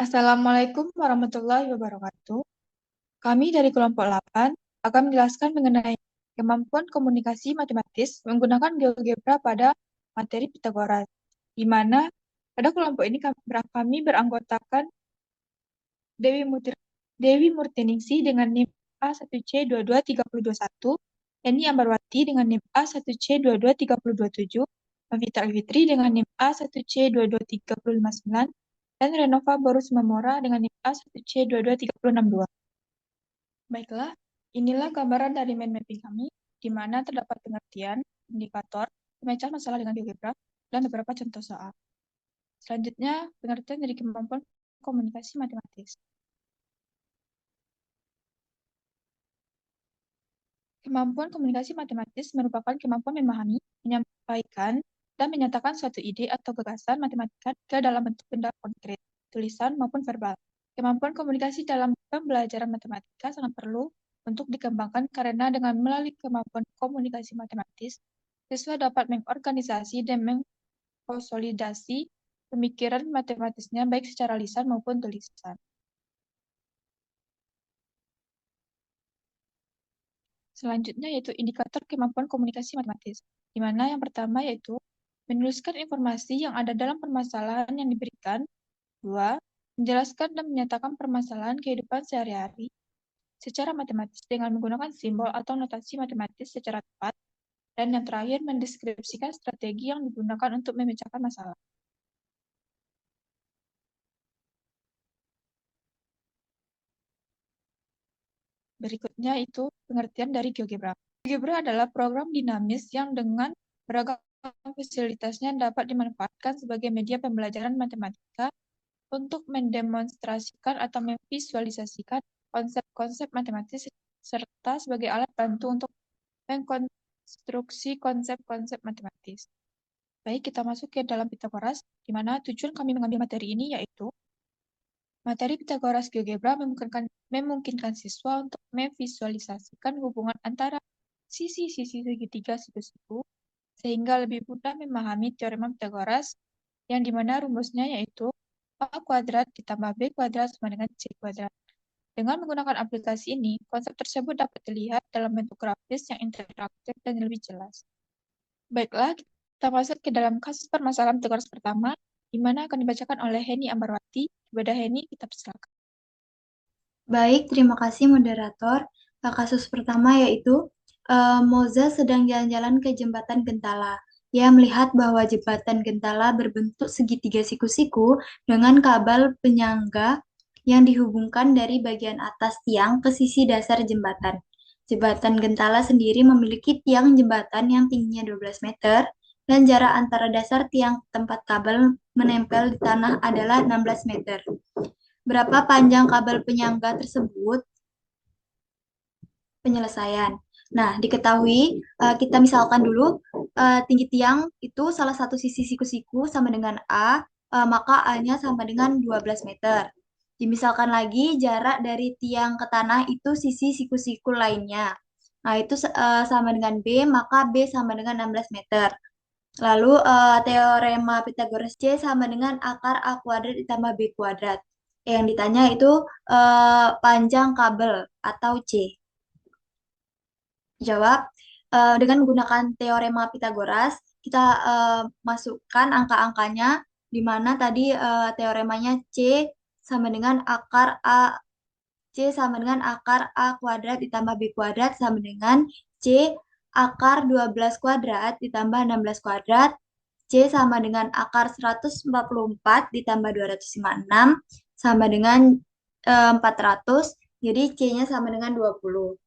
Assalamualaikum warahmatullahi wabarakatuh. Kami dari kelompok 8 akan menjelaskan mengenai kemampuan komunikasi matematis menggunakan GeoGebra pada materi Pitagoras, di mana pada kelompok ini kami beranggotakan Dewi Dewi Murtiningsih dengan NIM A1C22321, Eni Ambarwati dengan NIM A1C22327, Novita Alfitri dengan NIM A1C22359, dan Renova Borus Mamora dengan NIM A1C22362. Baiklah, inilah gambaran dari mind mapping kami, di mana terdapat pengertian, indikator, pemecahan masalah dengan GeoGebra, dan beberapa contoh soal. Selanjutnya, pengertian dari kemampuan komunikasi matematis. Kemampuan komunikasi matematis merupakan kemampuan memahami, menyampaikan, dan menyatakan suatu ide atau gagasan matematika ke dalam bentuk benda konkret, tulisan maupun verbal. Kemampuan komunikasi dalam pembelajaran matematika sangat perlu untuk dikembangkan karena dengan melalui kemampuan komunikasi matematis, siswa dapat mengorganisasi dan mengkonsolidasi pemikiran matematisnya baik secara lisan maupun tulisan. Selanjutnya yaitu indikator kemampuan komunikasi matematis, di mana yang pertama yaitu menuliskan informasi yang ada dalam permasalahan yang diberikan. 2. Menjelaskan dan menyatakan permasalahan kehidupan sehari-hari secara matematis dengan menggunakan simbol atau notasi matematis secara tepat. Dan yang terakhir, mendeskripsikan strategi yang digunakan untuk memecahkan masalah. Berikutnya itu pengertian dari GeoGebra. GeoGebra adalah program dinamis yang dengan beragam fasilitasnya dapat dimanfaatkan sebagai media pembelajaran matematika untuk mendemonstrasikan atau memvisualisasikan konsep-konsep matematis serta sebagai alat bantu untuk mengkonstruksi konsep-konsep matematis. Baik, kita masuk ke dalam Pitagoras, di mana tujuan kami mengambil materi ini yaitu materi Pitagoras GeoGebra memungkinkan siswa untuk memvisualisasikan hubungan antara sisi-sisi segitiga siku-siku sehingga lebih mudah memahami teorema Pitagoras yang dimana rumusnya yaitu A kuadrat ditambah B kuadrat sama dengan C kuadrat. Dengan menggunakan aplikasi ini, konsep tersebut dapat dilihat dalam bentuk grafis yang interaktif dan lebih jelas. Baiklah, kita masuk ke dalam kasus permasalahan Pitagoras pertama, di mana akan dibacakan oleh Heni Ambarwati. Kepada Heni, kita persilakan. Baik, terima kasih moderator. Kasus pertama yaitu Moza sedang jalan-jalan ke jembatan Gentala. Ia melihat bahwa jembatan Gentala berbentuk segitiga siku-siku dengan kabel penyangga yang dihubungkan dari bagian atas tiang ke sisi dasar jembatan. Jembatan Gentala sendiri memiliki tiang jembatan yang tingginya 12 meter dan jarak antara dasar tiang tempat kabel menempel di tanah adalah 16 meter. Berapa panjang kabel penyangga tersebut? Penyelesaian. Nah, diketahui kita misalkan dulu tinggi tiang itu salah satu sisi siku-siku sama dengan A, maka A-nya sama dengan 12 meter. Dimisalkan lagi jarak dari tiang ke tanah itu sisi siku-siku lainnya. Nah, itu sama dengan B, maka B sama dengan 16 meter. Lalu teorema Pythagoras C sama dengan akar A kuadrat ditambah B kuadrat. Yang ditanya itu panjang kabel atau C. Jawab, dengan menggunakan teorema Pythagoras, kita masukkan angka-angkanya, di mana tadi teoremanya C sama dengan akar A, C sama dengan akar A kuadrat ditambah B kuadrat sama dengan C akar 12 kuadrat ditambah 16 kuadrat, C sama dengan akar 144 ditambah 256 sama dengan 400, jadi C-nya sama dengan 20.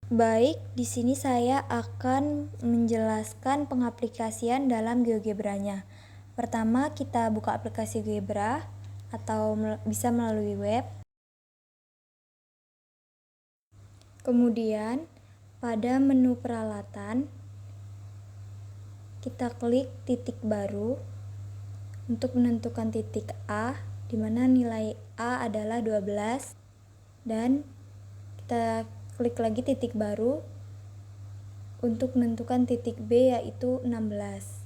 Baik, di sini saya akan menjelaskan pengaplikasian dalam GeoGebra-nya. Pertama, kita buka aplikasi GeoGebra atau bisa melalui web. Kemudian, pada menu peralatan, kita klik titik baru untuk menentukan titik A, di mana nilai A adalah 12, dan kita klik lagi titik baru untuk menentukan titik B yaitu 16.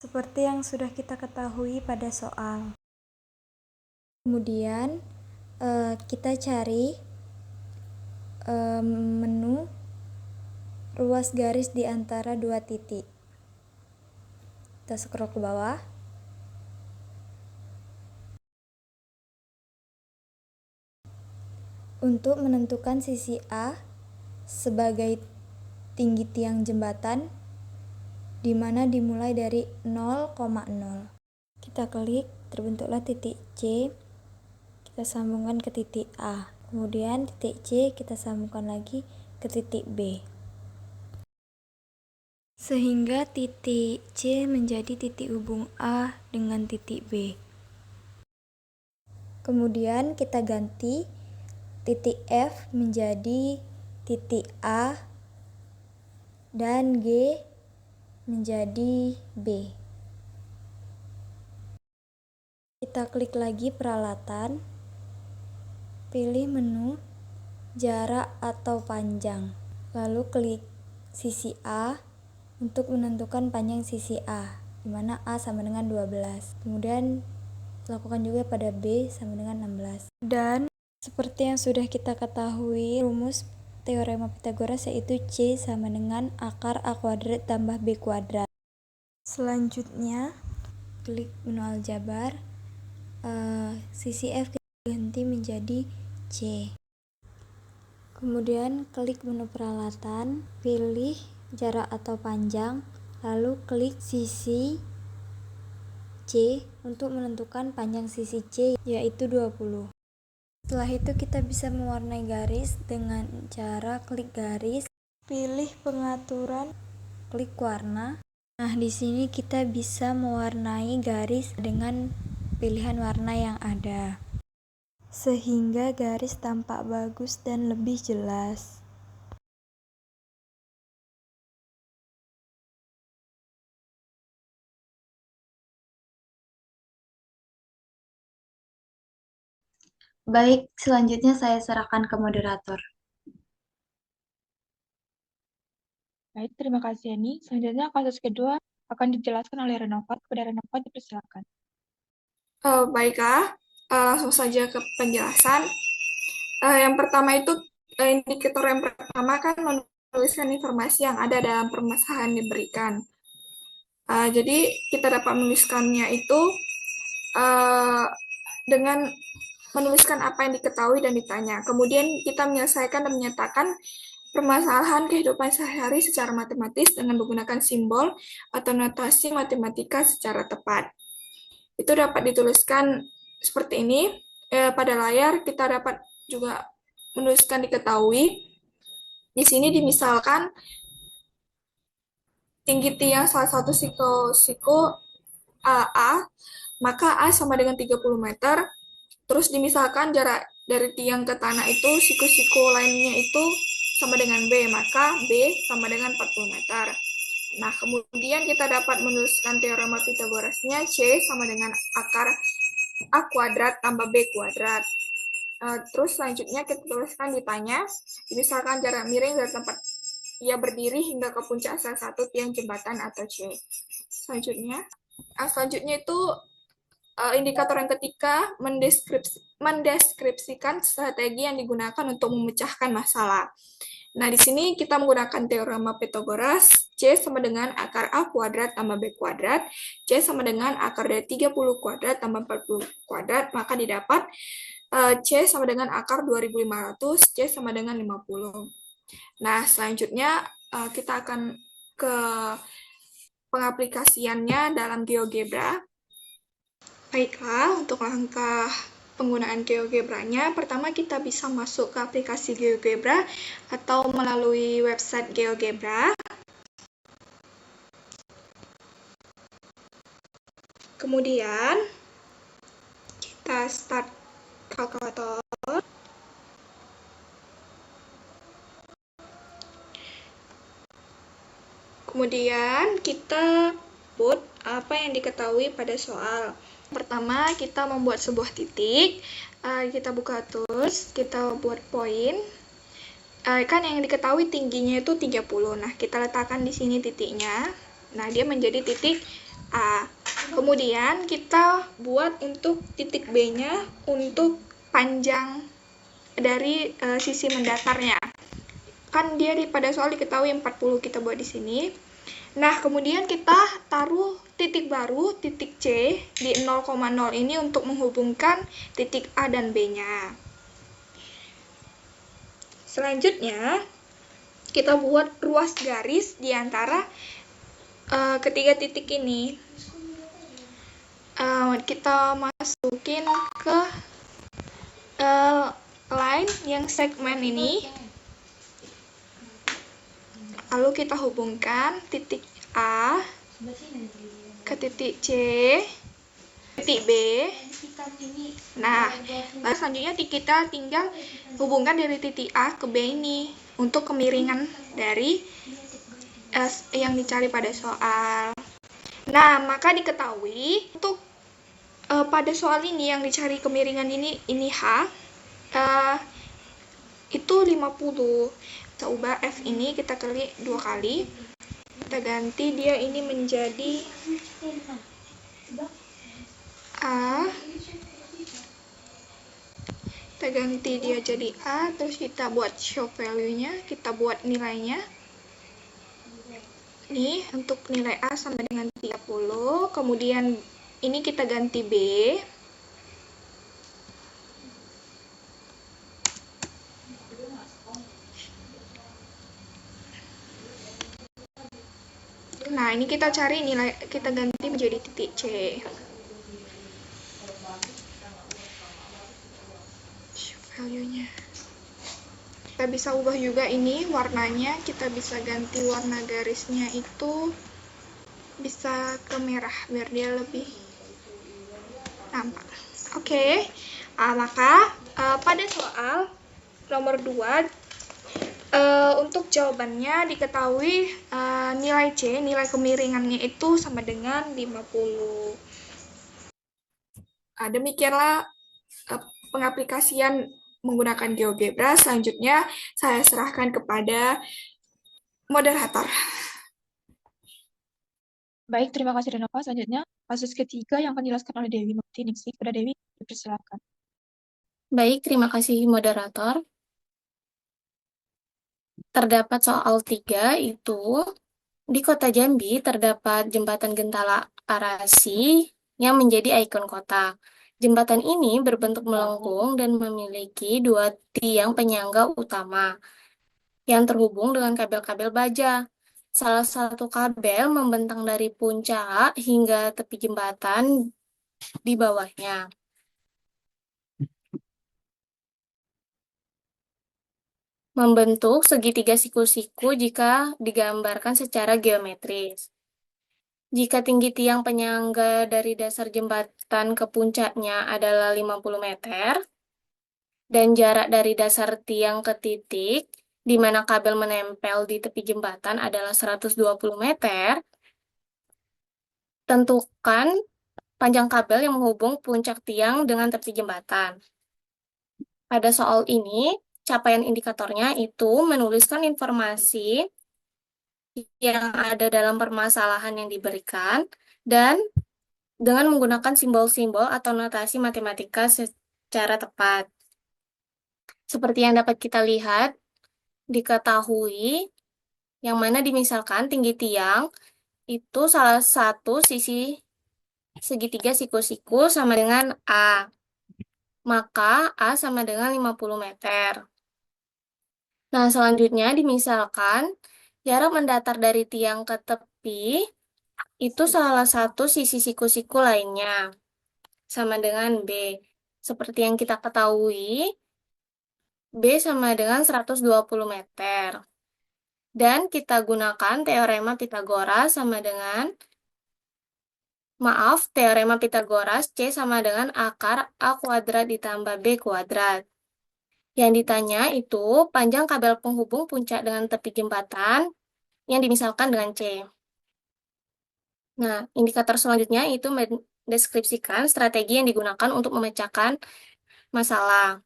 Seperti yang sudah kita ketahui pada soal. Kemudian kita cari menu ruas garis di antara dua titik. Kita scroll ke bawah. Untuk menentukan sisi A sebagai tinggi tiang jembatan, di mana dimulai dari 0,0. Kita klik, terbentuklah titik C, kita sambungkan ke titik A. Kemudian titik C kita sambungkan lagi ke titik B. Sehingga titik C menjadi titik hubung A dengan titik B. Kemudian kita ganti titik F menjadi titik A dan G menjadi B. Kita klik lagi peralatan, pilih menu jarak atau panjang, lalu klik sisi A untuk menentukan panjang sisi A, di mana A sama dengan 12. Kemudian lakukan juga pada B sama dengan 16. Dan seperti yang sudah kita ketahui, rumus teorema Pythagoras yaitu C sama dengan akar A kuadrat tambah B kuadrat. Selanjutnya, klik menu aljabar, sisi F kita ganti menjadi C. Kemudian klik menu peralatan, pilih jarak atau panjang, lalu klik sisi C untuk menentukan panjang sisi C yaitu 20. Setelah itu kita bisa mewarnai garis dengan cara klik garis, pilih pengaturan, klik warna. Nah, di sini kita bisa mewarnai garis dengan pilihan warna yang ada, sehingga garis tampak bagus dan lebih jelas. Baik, selanjutnya saya serahkan ke moderator. Baik, terima kasih Eni. Selanjutnya kasus kedua akan dijelaskan oleh Renovat. Kepada Renovat dipersilakan. Baiklah, langsung saja ke penjelasan. Yang pertama itu indikator yang pertama kan menuliskan informasi yang ada dalam permasalahan yang diberikan. Jadi kita dapat menuliskannya itu dengan menuliskan apa yang diketahui dan ditanya. Kemudian kita menyelesaikan dan menyatakan permasalahan kehidupan sehari-hari secara matematis dengan menggunakan simbol atau notasi matematika secara tepat. Itu dapat dituliskan seperti ini. Pada layar kita dapat juga menuliskan diketahui. Di sini dimisalkan tinggi tiang salah satu siku A, maka A sama dengan 30 meter. Terus dimisalkan jarak dari tiang ke tanah itu siku-siku lainnya itu sama dengan B, maka B sama dengan 40 meter. Nah, kemudian kita dapat menuliskan teorema Pythagorasnya, C sama dengan akar A kuadrat tambah B kuadrat. Terus selanjutnya kita tuliskan ditanya, misalkan jarak miring dari tempat ia berdiri hingga ke puncak salah satu tiang jembatan atau C. Selanjutnya itu indikator yang ketiga mendeskripsikan strategi yang digunakan untuk memecahkan masalah. Nah, di sini kita menggunakan teorema Pythagoras, C sama dengan akar A kuadrat tambah B kuadrat, C sama dengan akar dari 30 kuadrat tambah 40 kuadrat, maka didapat C sama dengan akar 2500, C sama dengan 50. Nah, selanjutnya kita akan ke pengaplikasiannya dalam GeoGebra. Baiklah, untuk langkah penggunaan GeoGebra-nya, pertama kita bisa masuk ke aplikasi GeoGebra atau melalui website GeoGebra. Kemudian, kita start kalkulator. Kemudian, kita input apa yang diketahui pada soal. Pertama, kita membuat sebuah titik, kita buka tools, kita buat poin. Kan yang diketahui tingginya itu 30. Nah, kita letakkan di sini titiknya. Nah, dia menjadi titik A. Kemudian kita buat untuk titik B-nya untuk panjang dari sisi mendatarnya. Kan dia pada soal diketahui 40, kita buat di sini. Nah, kemudian kita taruh titik baru, titik C, di 0,0 ini untuk menghubungkan titik A dan B-nya. Selanjutnya, kita buat ruas garis di antara ketiga titik ini. Kita masukin ke line yang segmen ini. Lalu kita hubungkan titik A ke titik C, titik B. Nah, lalu selanjutnya kita tinggal hubungkan dari titik A ke B ini untuk kemiringan dari yang dicari pada soal. Nah, maka diketahui untuk pada soal ini yang dicari kemiringan ini H, itu 50. Kita ubah F ini, kita klik 2 kali. Kita ganti dia ini menjadi A. Kita ganti dia jadi A, terus kita buat show value-nya, kita buat nilainya. Ini untuk nilai A sama dengan 30. Kemudian ini kita ganti B. Nah, ini kita cari nilai, kita ganti menjadi titik C. Value-nya. Kita bisa ubah juga ini warnanya, kita bisa ganti warna garisnya itu bisa ke merah biar dia lebih nampak. Oke. Maka pada soal nomor 2 untuk jawabannya diketahui nilai C, nilai kemiringannya itu sama dengan 50. Demikianlah pengaplikasian menggunakan GeoGebra. Selanjutnya saya serahkan kepada moderator. Baik, terima kasih Renova. Selanjutnya, kasus ketiga yang akan dijelaskan oleh Dewi Mukti. Kepada Dewi, dipersilakan. Baik, terima kasih moderator. Terdapat soal 3 itu, di Kota Jambi terdapat jembatan Gentala Arasi yang menjadi ikon kota. Jembatan ini berbentuk melengkung dan memiliki 2 tiang penyangga utama yang terhubung dengan kabel-kabel baja. Salah satu kabel membentang dari puncak hingga tepi jembatan di bawahnya. Membentuk segitiga siku-siku jika digambarkan secara geometris. Jika tinggi tiang penyangga dari dasar jembatan ke puncaknya adalah 50 meter, dan jarak dari dasar tiang ke titik, di mana kabel menempel di tepi jembatan adalah 120 meter, tentukan panjang kabel yang menghubung puncak tiang dengan tepi jembatan. Pada soal ini, capaian indikatornya itu menuliskan informasi yang ada dalam permasalahan yang diberikan dan dengan menggunakan simbol-simbol atau notasi matematika secara tepat. Seperti yang dapat kita lihat, diketahui yang mana dimisalkan tinggi tiang itu salah satu sisi segitiga siku-siku sama dengan A. Maka A sama dengan 50 meter. Nah, selanjutnya dimisalkan jarak mendatar dari tiang ke tepi itu salah satu sisi siku-siku lainnya, sama dengan B. Seperti yang kita ketahui, B sama dengan 120 meter. Dan kita gunakan teorema Pitagoras teorema Pitagoras C sama dengan akar A kuadrat ditambah B kuadrat. Yang ditanya itu panjang kabel penghubung puncak dengan tepi jembatan yang dimisalkan dengan C. Nah, indikator selanjutnya itu mendeskripsikan strategi yang digunakan untuk memecahkan masalah.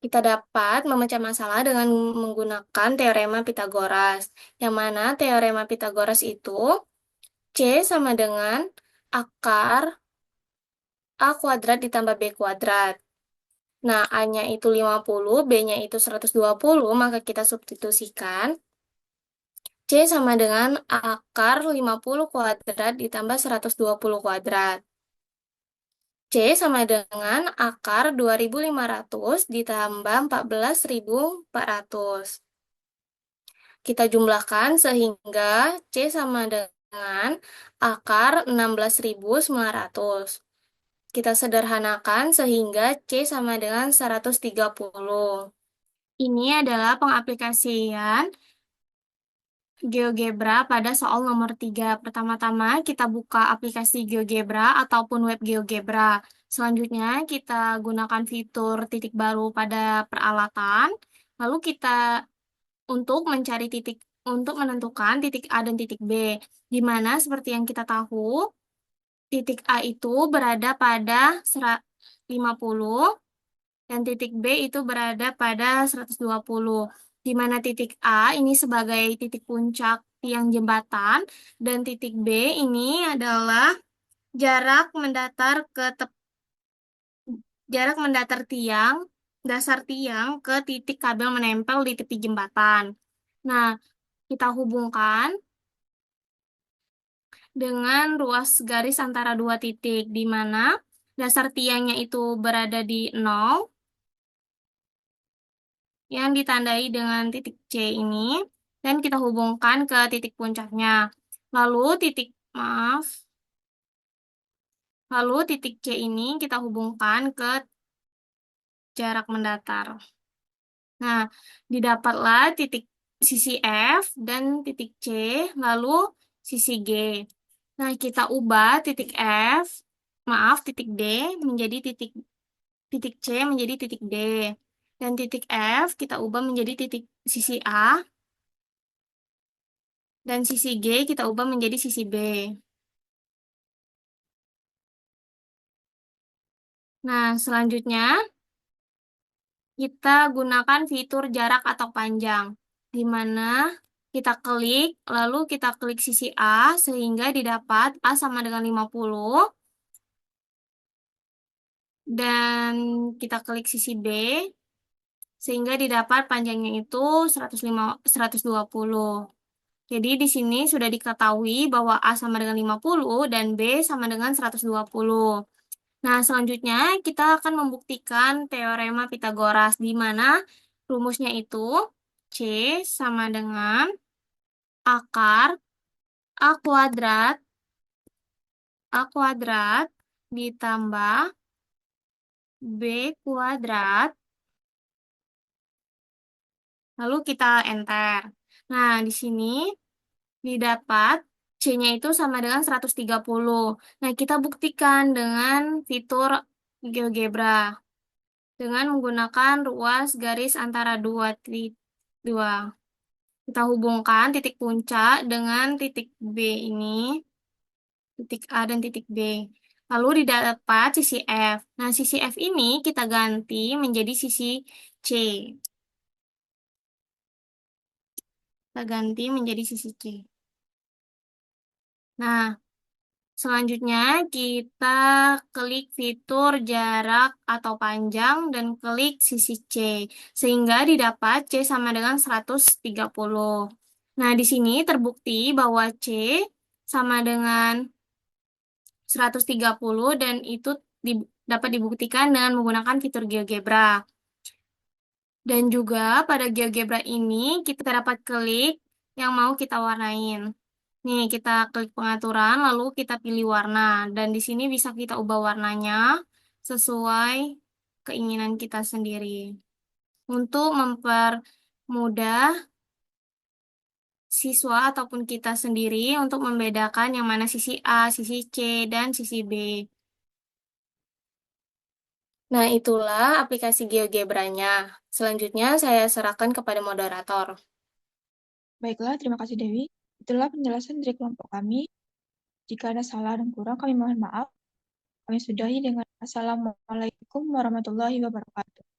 Kita dapat memecah masalah dengan menggunakan teorema Pitagoras, yang mana teorema Pitagoras itu C sama dengan akar A kuadrat ditambah B kuadrat. Nah, A-nya itu 50, B-nya itu 120, maka kita substitusikan. C sama dengan akar 50 kuadrat ditambah 120 kuadrat. C sama dengan akar 2.500 ditambah 14.400. Kita jumlahkan sehingga C sama dengan akar 16.900. Kita sederhanakan sehingga C sama dengan 130. Ini adalah pengaplikasian GeoGebra pada soal nomor 3. Pertama-tama kita buka aplikasi GeoGebra ataupun web GeoGebra. Selanjutnya kita gunakan fitur titik baru pada peralatan. Lalu kita untuk menentukan titik A dan titik B. Di mana seperti yang kita tahu, titik A itu berada pada 50 dan titik B itu berada pada 120. Di mana titik A ini sebagai titik puncak tiang jembatan dan titik B ini adalah jarak mendatar dasar tiang ke titik kabel menempel di tepi jembatan. Nah, kita hubungkan dengan ruas garis antara dua titik, di mana dasar tiangnya itu berada di 0, yang ditandai dengan titik C ini, dan kita hubungkan ke titik puncaknya. Lalu titik C ini kita hubungkan ke jarak mendatar. Nah, didapatlah sisi F dan titik C, lalu sisi G. Nah, kita ubah titik D menjadi titik C menjadi titik D. Dan titik F kita ubah menjadi sisi A. Dan sisi G kita ubah menjadi sisi B. Nah, selanjutnya kita gunakan fitur jarak atau panjang, di mana kita lalu kita klik sisi A, sehingga didapat A sama dengan 50, dan kita klik sisi B, sehingga didapat panjangnya itu 120. Jadi di sini sudah diketahui bahwa A sama dengan 50 dan B sama dengan 120. Nah, selanjutnya kita akan membuktikan teorema Pitagoras, di mana rumusnya itu C sama dengan akar A kuadrat ditambah B kuadrat, lalu kita enter. Nah, di sini didapat C-nya itu sama dengan 130. Nah, kita buktikan dengan fitur GeoGebra dengan menggunakan ruas garis antara dua. Kita hubungkan titik puncak dengan titik B ini, titik A dan titik B. Lalu didapat sisi F. Nah, sisi F ini kita ganti menjadi sisi C. Kita ganti menjadi sisi C. Nah, selanjutnya kita klik fitur jarak atau panjang dan klik sisi C, sehingga didapat C sama dengan 130. Nah, di sini terbukti bahwa C sama dengan 130 dan itu dapat dibuktikan dengan menggunakan fitur GeoGebra. Dan juga pada GeoGebra ini kita dapat klik yang mau kita warnain. Nih, kita klik pengaturan, lalu kita pilih warna. Dan di sini bisa kita ubah warnanya sesuai keinginan kita sendiri. Untuk mempermudah siswa ataupun kita sendiri untuk membedakan yang mana sisi A, sisi C, dan sisi B. Nah, itulah aplikasi GeoGebra-nya. Selanjutnya saya serahkan kepada moderator. Baiklah, terima kasih Dewi. Itulah penjelasan dari kelompok kami. Jika ada salah dan kurang, kami mohon maaf. Kami sudahi dengan Assalamualaikum warahmatullahi wabarakatuh.